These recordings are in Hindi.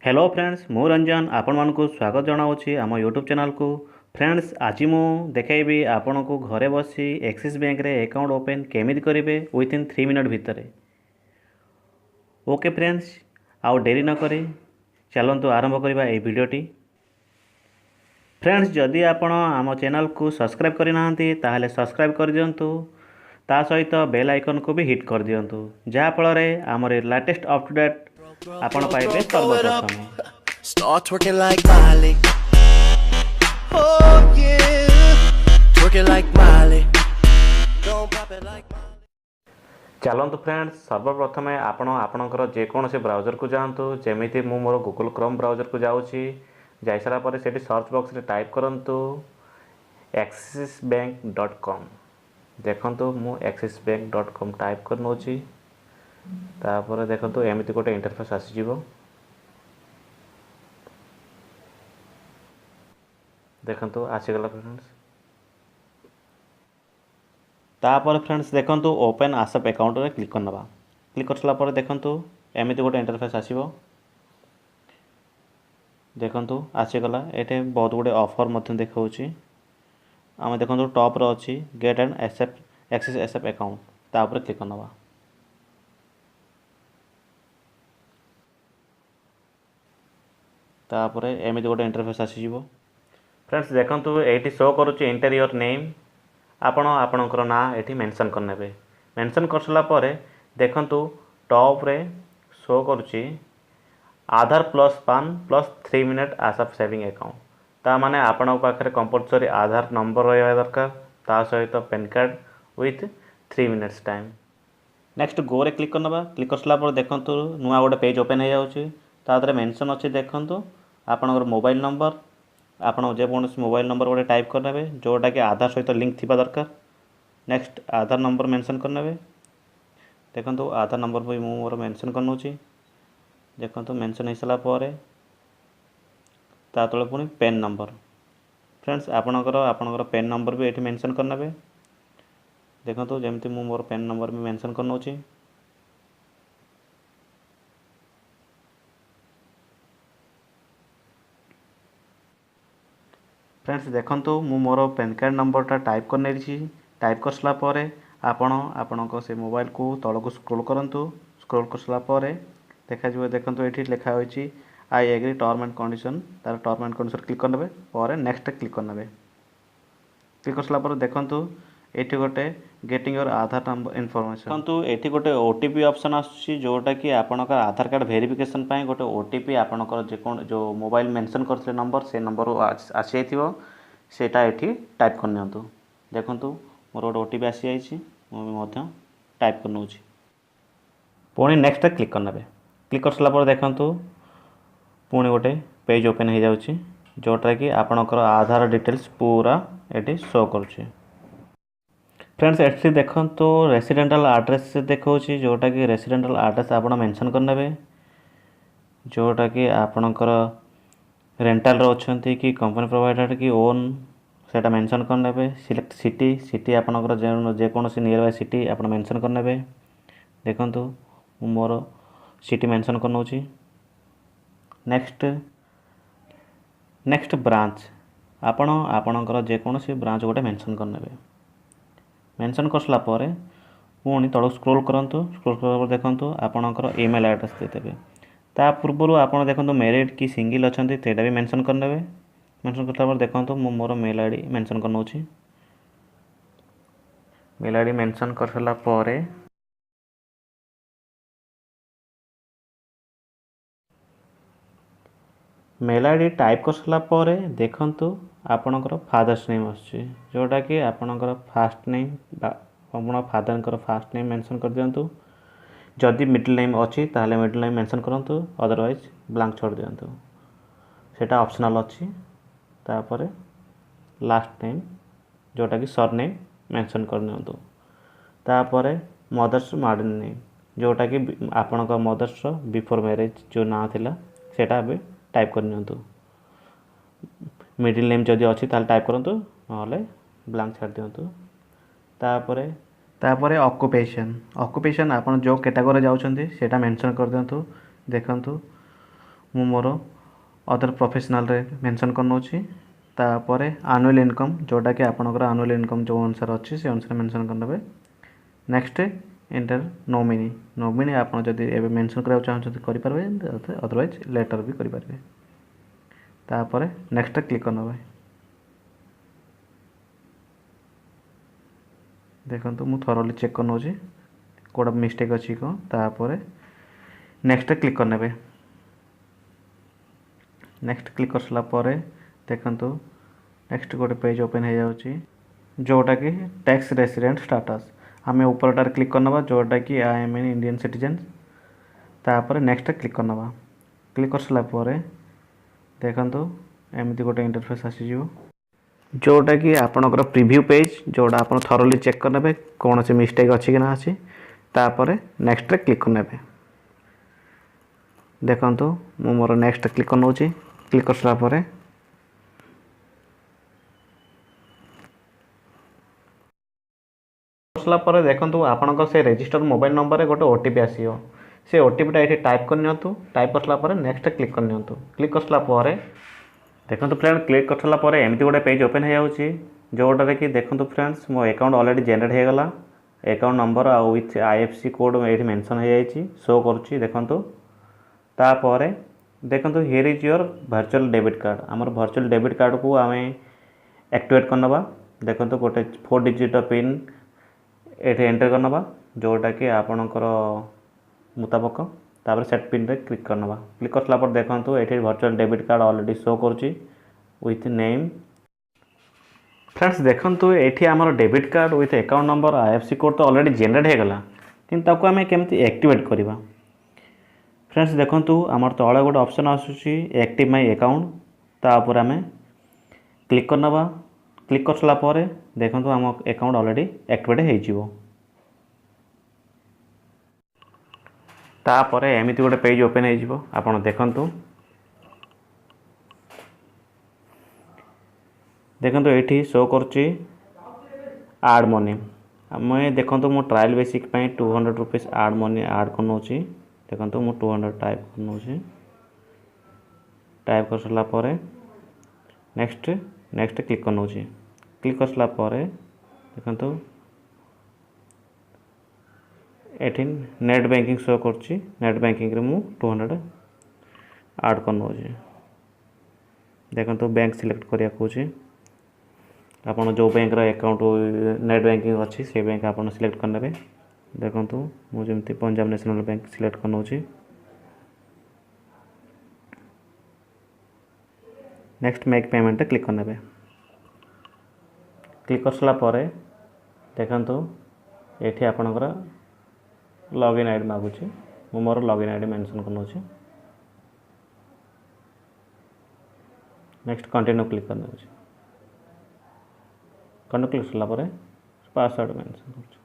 हेलो फ्रेंड्स मु रंजन आपण मानक स्वागत जनावि आम यूट्यूब चैनल को। फ्रेंड्स आज मु देखी आपण को घरे बसी एक्सिस बैंक रे अकाउंट ओपन केमिति करेंगे विथिन 3 मिनट भितर। ओके फ्रेंड्स आउ डेरी न करी चलतु आरंभ करवा ये वीडियोटी। फ्रेंड्स जदि आपण आम चैनल को सब्सक्राइब करना ताहले सब्सक्राइब कर दियंतु, ता सहित बेल आइकन को भी हिट कर दियंतु, जहाँ फल आमर लेटेस्ट अप टू डेट आपण पाइबे सर्वप्रथमे। Start twerking like Miley. Oh yeah, twerking like Miley. Don't pop it like Miley. चलतु फ्रेंड्स सर्वप्रथमे आपणकर जेकोसी ब्राउजर को जातु, जमीती मु मोर गूगल क्रोम ब्राउजर को जाऊँगी। जाई सारा पर सेठी सर्च बॉक्स रे टाइप करंतु axisbank.com। देखंतु मु axisbank.com टाइप कर नोची, तापर देखंतु एमिति गोटे इंटरफेस आसी जिवो। देखंतु आसीगला फ्रेंड्स। तापर फ्रेंड्स देखंतु ओपन आसप अकाउंट रे क्लिक करनबा। क्लिक करसला पर देखंतु एमिति गोटे इंटरफेस आसीबो। देखंतु आसीगला। एटे बहुत गुडे ऑफर मध्य देखाउची। आमे देखंतु टॉप रे अछि get and accept Axis SF account, ता ऊपर क्लिक करनबा। तापर एमिति गोटे इंटरफेस आसी जिवो। फ्रेंड्स देखंतु एटी शो करूची एंटर योर नेम। आपणकर ना एटी मेंशन करनेबे। मेंशन करसला परे देखंतु टॉप रे शो करूची आधार प्लस पान प्लस 3 मिनट आसप सेविंग अकाउंट। ता माने आपण पाखरे कंपलसरी आधार नंबर रहबा दरकार, ता सहित pan card with 3 minutes time. Next go रे क्लिक करनबा। क्लिक करसला पर देखंतु नुआ गोटे पेज ओपन हो जाउची। तादरे मेंशन अछि देखंतु आपणकर मोबाइल नंबर, आपण जेकोसी मोबाइल नंबर गोटे टाइप करने जोटा कि आधार सहित लिंक थिबा दरकार। नेक्स्ट आधार नंबर मेंशन करने। देखंतु आधार नंबर भी मु मोर मेंशन करनोची। देखंतु मेंशन हो सारा पर ता तले पुनी पेन नंबर। फ्रेंड्स आपणकर पेन नंबर भी एठी मेंशन करने। देखंतु जेमति मु मोर पेन नंबर भी मेंशन करनोची। फ्रेंड्स देखंतु मु मोर पैन कार्ड नंबरटा टाइप कर नेछि। टाइप करसला परे आपणको से मोबाइल को तळको स्क्रॉल करंतु। स्क्रॉल करसला परे देखा जिवो। देखंतु एठी लिखा होइछि I agree term and condition. तार टर्म एंड कंडीशन क्लिक करनेबे, परे नेक्स्ट क्लिक करनेबे। क्लिक करसला परे देखंतु एठी गोटे getting your Aadhaar number information. देखंतु एठी गोटे ओटीपी ऑप्शन आछि, जोटा कि आपणकर आधार कार्ड वेरिफिकेशन पय गोटे ओटीपी आपणकर जो मोबाइल मेंशन करथले नंबर से नंबर आसी जाइथिबो, सेटा एठी टाइप कर नियंतु। देखंतु मोर गोटे ओटीपी आसी जाइछि, मु मध्य टाइप कर नउछि। पुणी नेक्स्ट क्लिक करनेबे। क्लिक करसला पर देखंतु पुणी गोटे पेज ओपन हो जाउछि, जोटा कि आपणकर आधार डिटेल्स पूरा एठी शो करूछि। फ्रेंड्स एठी देखंतु रेसिडेंटल एड्रेस देखौछि, जोटा कि रेसिडेंटल एड्रेस आपण मेंशन करनेबे, जोटा कि आपणकर रेंटल रो अछंती कि कंपनी प्रोवाइडर कि ओन सेटा मेंशन करनेबे। सिलेक्ट सिटी, सिटी आपणकर जे कोनोसी नियर बाय सिटी आपण मेंशन करनेबे। देखंतु मोर सिटी मेंशन करनोछि। नेक्स्ट ब्रांच आपणकर जे कोनोसी ब्रांच गोटे मेंशन करनेबे। मेंशन करसला परे पुणी तळो स्क्रॉल करंतु। स्क्रॉल करला पर देखंतु आपणकर ईमेल एड्रेस देतेबे। ता पूर्वरु आपण देखंतु मैरिड कि सिंगल अछंती तेटा भी मेंशन करनेबे। मेंशन करला पर देखंतु मु मोर मेल आईडी मेंशन करनोछि। मेल आईडी मेंशन करसला परे मेल आईडी टाइप करसला परे देखंतु आपणकर फादर्स नेम आछि, जोटा कि आपणकर फास्ट नेम आपण फादरकर फास्ट नेम मेंशन कर दियंतु। जदि मिडिल नेम अछि ताहले मिडिल नेम मेंशन करंतु, अदरवाइज ब्लैंक छोड़ दियंतु, सेटा ऑप्शनल अछि। तापर लास्ट नेम जोटा कि सरनेम मेंशन कर दियंतु। तापर मदर्स मॉडर्न नेम, जोटा कि आपणकर मदर्स बिफोर मैरिज जो ना थिला सेटा बे टाइप कर नियंतु। मिडिल नेम जदि अछि ताल टाइप करंतु, नहले ब्लैंक छाड़ दियंतु। तापरे ऑक्युपेशन आपण जो कैटेगरी जाउछंती सेटा मेंशन कर दियंतु। देखंतु मु मोर अदर प्रोफेशनल रे मेंशन कर नोची तापर एनुअल इनकम जोटा कि आपनकर एनुअल इनकम जो अनुसार अच्छी से अनुसार मेंशन करनेबे। नेक्स्ट एंटर नॉमिनी आप जदि एबे मेंशन करा चाहते करि परबे अदरवाइज लेटर भी करि परबे। तापर नेक्स्ट क्लिक करनेबे। देखंतु मु थरोली चेक कर नोची कोड मिस्टेक अछि को तापर नेक्स्ट क्लिक करनेबे। नेक्स्ट क्लिक कर सला परे देखंतु नेक्स्ट गोटे पेज ओपन हो जाउची जोटा कि टैक्स रेसिडेंट स्टेटस आमे ऊपरटार क्लिक करनबा जोटा कि I am an Indian citizen. तापर नेक्स्ट क्लिक करनबा। क्लिक कर सला परे देखंतु एमती गोटे इंटरफेस आसी जिवो जोटा कि आपनकर प्रीव्यू पेज जोटा आपन थरोली चेक करनेबे कौन से मिस्टेक अछि कि ना अछि। तापर नेक्स्ट क्लिक करनेबे। देखंतु मु मोर नेक्स्ट क्लिक करनोची। क्लिक कर सला परे देखंतु आपनकर से रजिस्टर मोबाइल नंबर रे गोटे ओटीपी आसीयो से ओटीपी टा एठी टाइप कर नियंतु। टाइप कर सला परे नेक्स्ट क्लिक कर नियंतु। क्लिक कर सला परे देखंतु फ्रेंड क्लिक कर सला परे एमती गोटे पेज ओपन हो जाउची जोटा कि देखंतु फ्रेंड्स मो अकाउंट ऑलरेडी जनरेट हो गला। अकाउंट नंबर आ विथ आईएफएससी कोड एठी मेंशन हो जाईची शो करची देखंतु। तापर देखंतु here is your virtual debit card हमर वर्चुअल डेबिट कार्ड को आमे एक्टिवेट करनबा। देखंतु गोटे 4 डिजिट पिन एठी एंटर करनबा जोटा कि आपनकर मुताबिक तापर सेट पिन रे क्लिक करनबा। क्लिक करला पर देखंतु एठी virtual debit card already show करची विथ नेम। फ्रेंड्स देखंतु एठी हमर debit card with account number IFSC code तो ऑलरेडी जनरेट हो गला किंतु ताको आमे केमती एक्टिवेट करबा। फ्रेंड्स देखंतु हमर तळे गोटे ऑप्शन आसुची एक्टिव माय अकाउंट ता ऊपर आमे क्लिक करनबा। क्लिक कर सला परे देखंतु हम अकाउंट ऑलरेडी एक्टिवेट हे जिवो। तापर एमिति गोटे पेज ओपन हो जिवो आपण देखंतु। देखंतु एठी शो करची ऐड मनी मैं देखंतु मो ट्रायल बेसिक पई 200 रुपीस ऐड मनी ऐड करनोची। देखंतु मो 200 टाइप करनोची। टाइप कर सला परे नेक्स्ट क्लिक करनोची। क्लिक कर सला परे देखंतु एठी नेट बैंकिंग शो करची। नेट बैंकिंग रे मु 200 ऐड करनोची। देखंतु बैंक सिलेक्ट करिया कोची आपण जो बैंक रा अकाउंट नेट बैंकिंग अच्छी से बैंक आपण सिलेक्ट करनेबे। देखंतु मु जेमती पंजाब नेशनल बैंक सिलेक्ट करनोची। नेक्स्ट मेक पेमेंट क्लिक करनेबे। क्लिक कर सला परे देखंतु एठी आपनकर लॉगिन आईडी मागुची मु मोर लॉगिन आईडी मेंशन करनोची। नेक्स्ट कंटिन्यू क्लिक करनोची। कंटिन्यू क्लिक सला परे पासवर्ड मेंशन करची।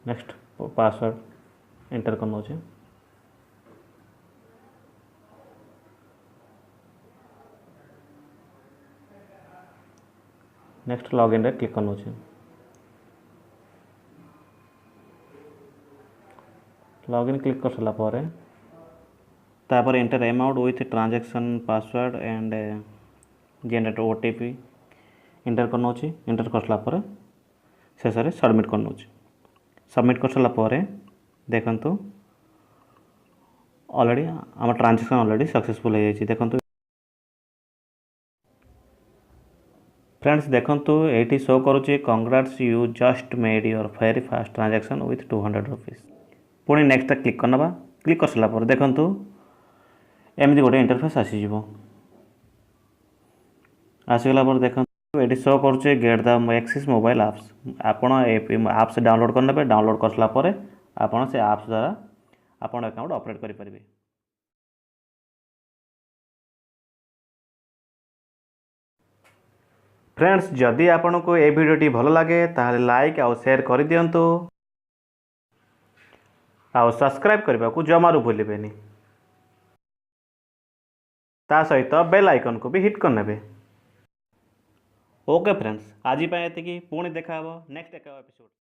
नेक्स्ट पासवर्ड एंटर करनोची। नेक्स्ट लॉगिन रे क्लिक करनोची। लॉगिन क्लिक कर सला परे तापर enter amount with transaction password and generate OTP enter करनोची। एंटर कर सला परे शेष रे सबमिट करनोची। सबमिट कर सला परे देखंतु ऑलरेडी हमर ट्रांजैक्शन ऑलरेडी सक्सेसफुल हो जाईची। देखंतु फ्रेंड्स देखंतु एटी शो करूची congrats you just made your very fast transaction with 200 rupees. पुणी नेक्स्ट क्लिक करनबा। क्लिक कर सला पर देखंतु एमती गोटे इंटरफेस आसी जिवो। आसीगला पर देखंतु एटी शो करूचे get the axis mobile apps आपण एप्स डाउनलोड करनेबे। डाउनलोड कर सला पर आपण से एप्स द्वारा आपण अकाउंट ऑपरेट करि परिबे। फ्रेंड्स जदि आपन को ए वीडियोटी भल लगे ताहले लाइक आउ शेयर कर दियंतु आउ सब्सक्राइब करबा को जमारू भूलिबेनी। ता सहित बेल आइकन को भी हिट करनेबे। ओके फ्रेंड्स आज एतिकी पुणी देखा नेक्स्ट एपिसोड।